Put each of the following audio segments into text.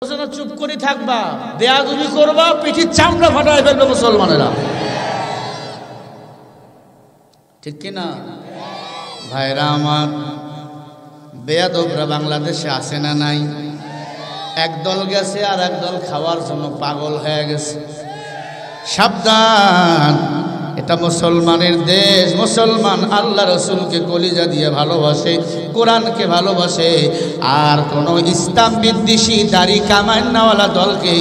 চুপ করে থাকবা, বেয়াদবি করবা, পিঠির চামড়া ফাটায় ফেলবে মুসলমানেরা। ঠিক কিনা ভাইরা আমার? বেয়াদবরা বাংলাদেশে আসে না নাই? একদল গেছে আর একদল খাওয়ার জন্য পাগল হয়ে গেছে। সাবধান, এটা মুসলমানের দেশ। মুসলমান আল্লাহ রসুলকে কলিজা দিয়ে ভালোবাসে, কোরআনকে ভালোবাসে, আর কোন ইসলাম বিদ্বেষী দাড়ি কামান্নাওয়ালা দলকে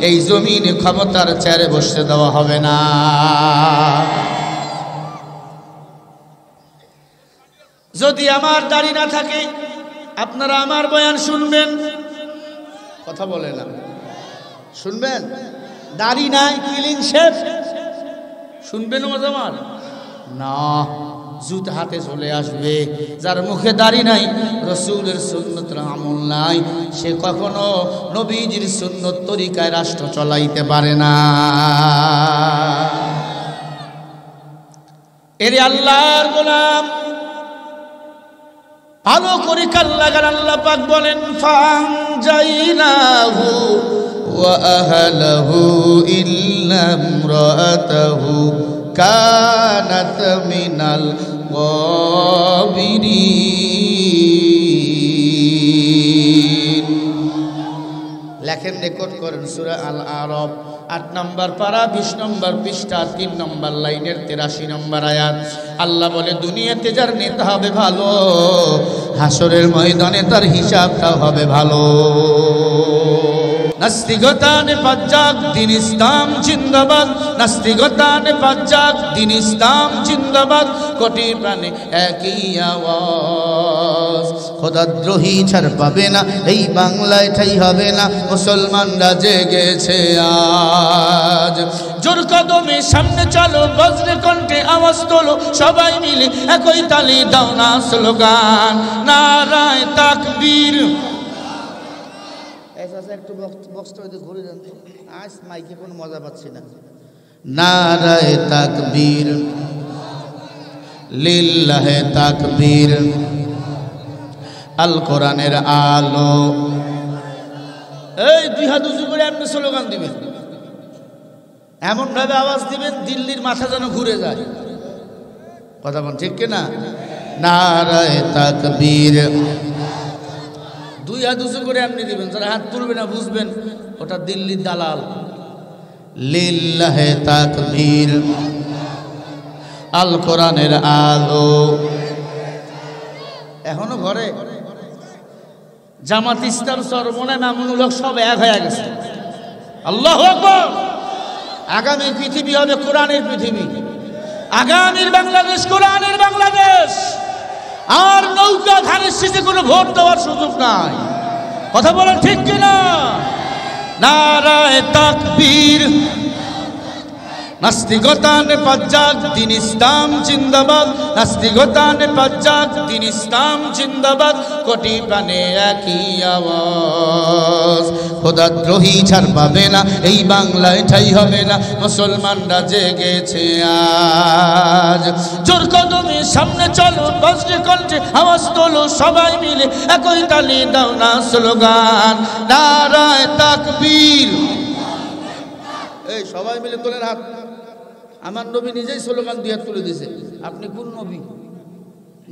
এই জমিনে ক্ষমতার চেয়ারে বসতে দেওয়া হবে না। যদি আমার দাড়ি না থাকে, আপনারা আমার বয়ান শুনবেন? কথা বলে না, শুনবেন? দাড়ি নাই, ক্লিন শেভ, শুনবেন আমার না? জুত হাতে চলে আসবে। যার মুখে দাড়ি নাই, রসুলের সুন্নতের আমল নাই, সে কখনো নবীজির সুন্নত তরিকায় রাষ্ট্র চলাইতে পারে না। এরে আল্লাহর গোলাম, ভালো করে কাল লাগান। আল্লাহ পাক বলেন, ফানজাইনাহু ওয়া আহলাহু ইল্লা ইমরাতাহু কানাত মিনাল গাবিরিন। লেখেন, রেকর্ড করেন, সূরা আল আরাফ 8 নম্বর পারা 20 নম্বর পৃষ্ঠা 3 নম্বর লাইনের 83 নম্বর আয়াত। আল্লাহ বলে, দুনিয়াতে যার নেতা হবে ভালো, হাসরের ময়দানে তার হিসাবটাও হবে ভালো। নাস্তিকতানে পাজ্জাক, দিন ইসলাম জিন্দাবাদ। নাস্তিকতানে পাজ্জাক, দিন ইসলাম জিন্দাবাদ। কোটি প্রাণে একই আওয়াজ, খোদাদ্রোহী ছাড় পাবে না, এই বাংলায় ঠাই হবে না। মুসলমানরা জেগেছে আজ। জোর কদমে সামনে চলো, বজ্রে কণ্ঠে আওয়াজ তোলো, সবাই মিলে একই তালি দাও না স্লোগান, নারায়ে তাকবীর। একটু বক্সটা ঘুরে যান, আজ মাইকে কোনো মজা পাচ্ছি না। নারায়ে তাকবীর, লিল্লাহে তাকবীর। আল কোরআনের আলো। এই দুই হাত উঁচু করে আপনি স্লোগান দিবেন, এমন ভাবে আওয়াজ দিবেন দিল্লির মাথা যেন ঘুরে যায়। কথা বল, ঠিক কিনা? নারায়ে তাকবীর। দুই হাত উঁচু করে আপনি দিবেন, যারা হাত তুলবে না বুঝবেন ওটা দিল্লির দালাল। লিল্লাহে তাকবীর, আল কোরআনের আলো। এখনো ঘরে জামাত ইসলাম সরমনে মামুনুল হক সব এক হয়ে গেছে। আল্লাহু আকবার। আগামী পৃথিবী হবে কোরআনের পৃথিবী। আগামীর বাংলাদেশ কোরআনের বাংলাদেশ। আর নৌকা ধানের শীষে কোনো ভোট দেওয়ার সুযোগ নাই। কথা বলেন, ঠিক কিনা? নারায়ে তাকবীর। নাস্তিকতানে পাজ্জাক, দিন ইসলাম জিন্দাবাদ। নাস্তিকতানে পাজ্জাক, দিন ইসলাম জিন্দাবাদ। কোটি প্রাণে একই আওয়াজ, খোদাদ্রোহী ছাড় পাবে না, এই বাংলায় ঠাই হবে না। মুসলমানরা জেগেছে আজ। জোর কদমে সামনে চলো, বজ্রে কণ্ঠে আওয়াজ তোলো, সবাই মিলে একই তালি দাও না স্লোগান, নারায়ে তাকবীর। এই সবাই মিলে তোলেন হাত। আমার নবী নিজেই স্লোগান দিয়ে তুলে দিয়েছে, আপনি কোন নবী?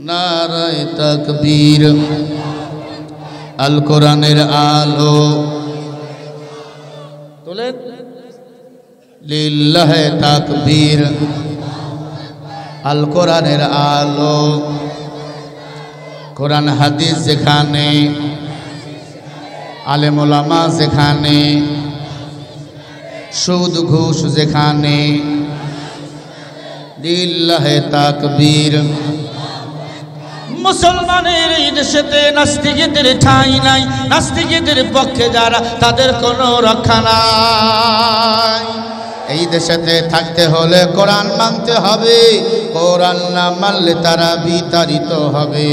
নারায়ে তাকবীর, আল কোরআনের আলো। তোলেন, লিল্লাহে তাকবীর, আল কোরআনের আলো। কোরআন হাদিস যেখানে, আলেম ওলামা যেখানে, সুদ ঘুষ যেখানে, লিল্লাহে তাকবীর। মুসলমানের এই দেশেতে নাস্তিকদের ঠাঁই নাই। নাস্তিকদের পক্ষে যারা, তাদের কোনো রক্ষা নাই। এই দেশেতে থাকতে হলে কোরআন মানতে হবে, কোরআন না মানলে তারা বিতাড়িত হবে।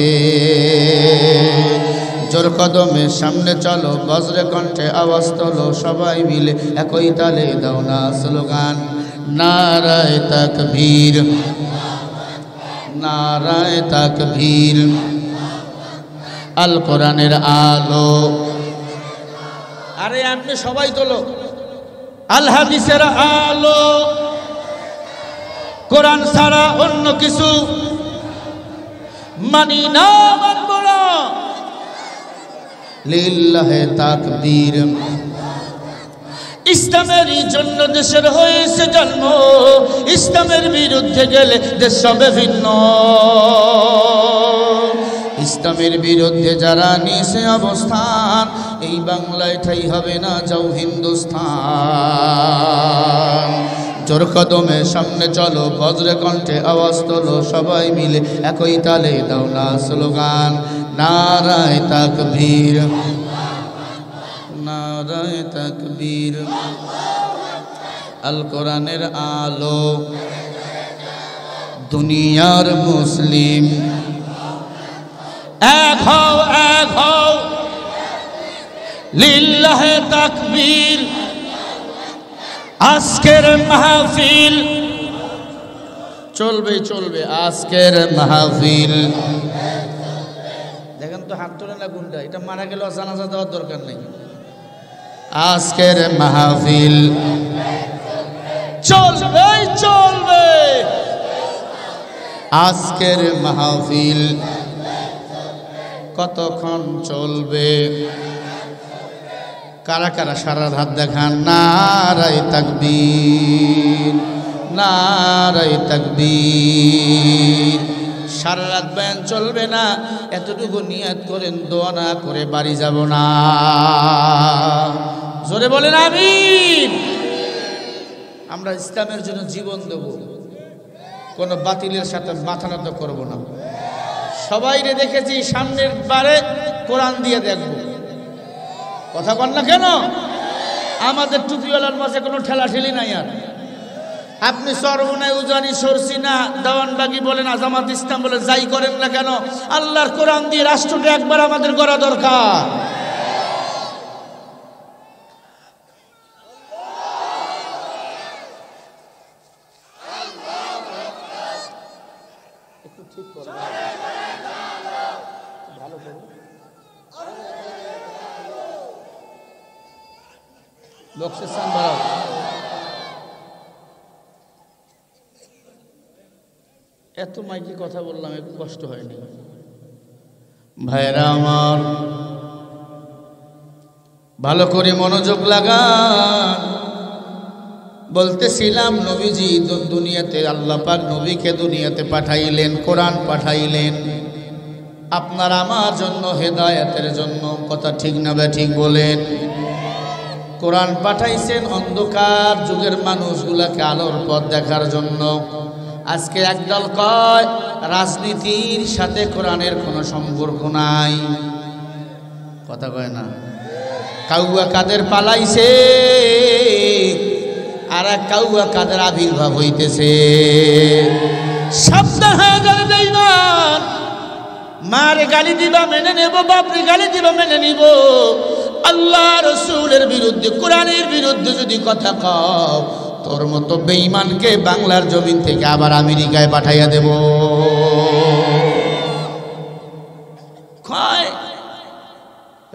জোর কদমে সামনে চলো, বজ্রে কণ্ঠে আওয়াজ তোলো, সবাই মিলে একই তালে দাও না স্লোগান, নারায়ে তাকবীর, নারায়ে তাকবীর। আল কোরআনের আলো। আরে আপনি সবাই তোলো। আল হাদিসের আলো, কোরআন ছাড়া অন্য কিছু মানি না, মানব না। লিল্লাহে তাকবীর। ইসলামেরই জন্য দেশের হয়েছে জন্ম, ইসলামের বিরুদ্ধে গেলে দেশ হবে ভিন্ন। ইসলামের বিরুদ্ধে যারা নিছে অবস্থান, এই বাংলায় ঠাই হবে না, যাও হিন্দুস্তান। জোর কদমে সামনে চলো, বজ্রে কণ্ঠে আওয়াজ তোলো, সবাই মিলে একই তালে দাও না স্লোগান, নারায়ে তাকবীর, নারায়ে তাকবীর। আল কোরআনের আলো, দুনিয়ার মুসলিম এক হও, এক হও, লিল্লাহে তাকবীর। আজকের মাহফিল চলবে, চলবে আজকের মাহফিল। দেখেন তো হাত তোলে না গুন্ডা, এটা মারা গেল জানাজা দেওয়ার দরকার নেই। আজকের মাহফিল চলবে, চলবে আজকের মাহফিল। কতক্ষণ চলবে? কারা কারা সারা রাত দেখান? নারায়ে তাকবীর, নারায়ে তাকবীর। সারা রাত বয়ান চলবে না, এতটুকু নিয়ত করেন, দোয়া না করে বাড়ি যাব না। জোরে বলেন আমিন। আমরা ইসলামের জন্য জীবন দেব, কোনো বাতিলের সাথে মাথা নত করব না। সবাইরে দেখেছি সামনের বারে কোরআন দিয়ে দেখব, কথা বল না কেন? আমাদের টুপিওয়ালার মাঝে কোনো ঠেলাঠেলি নাই। আর আপনি সরবনায় উজানি সরসিনা দেওয়ানবাগি বলেন, আজামাত ইসলাম বলে, যাই করেন না কেন, আল্লাহর কোরআন দিয়ে রাষ্ট্রটা একবার আমাদের করা দরকার। একটু ঠিক করো, ভালো করো। বক্সের সান বাড়াও। এত মাইকে কথা বললাম, একটু কষ্ট হয়নি? ভাইরা আমার, ভালো করে মনোযোগ লাগান। বলতেছিলাম নবীজি দুনিয়াতে, আল্লাহ পাক নবীকে দুনিয়াতে পাঠাইলেন, কোরআন পাঠাইলেন আপনার আমার জন্য, হেদায়েতের জন্য। কথা ঠিক না ঠিক বলেন? কোরআন পাঠাইছেন অন্ধকার যুগের মানুষগুলাকে আলোর পথ দেখার জন্য। আজকে একদল কয় রাজনীতির সাথে কোরআনের কোনো সম্পর্ক নাই, কথা কয় না। কাউয়া কাদের পালাইছে, আর এক কাউয়া কাদের আবির্ভাব হইতেছে। সাবধান হয়ে যাবে বেঈমান। মারে গালি দিবা মেনে নেব, বাপরে গালি দিবা মেনে নিব। আল্লাহ রসুলের বিরুদ্ধে, কোরআনের বিরুদ্ধে যদি কথা কও, তোর মতো বেঈমানকে বাংলার জমিন থেকে আবার আমেরিকায় পাঠাইয়া দেব।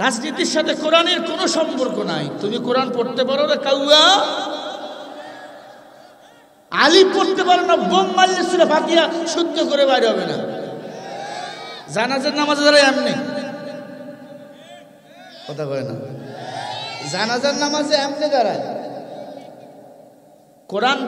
রাজনীতির সাথে কোরআনের কোনো সম্পর্ক নাই। তুমি কোরআন পড়তে পারো না, কাউয়া আলী পড়তে পারো না, বোম মারলে সূরা ফাতিহা শুদ্ধ করে বাইরে হবে না। জানাজার নামাজে যারা এমনি, কথা কয় না, জানাজার নামাজে এমনি দাঁড়ায়। কোরআন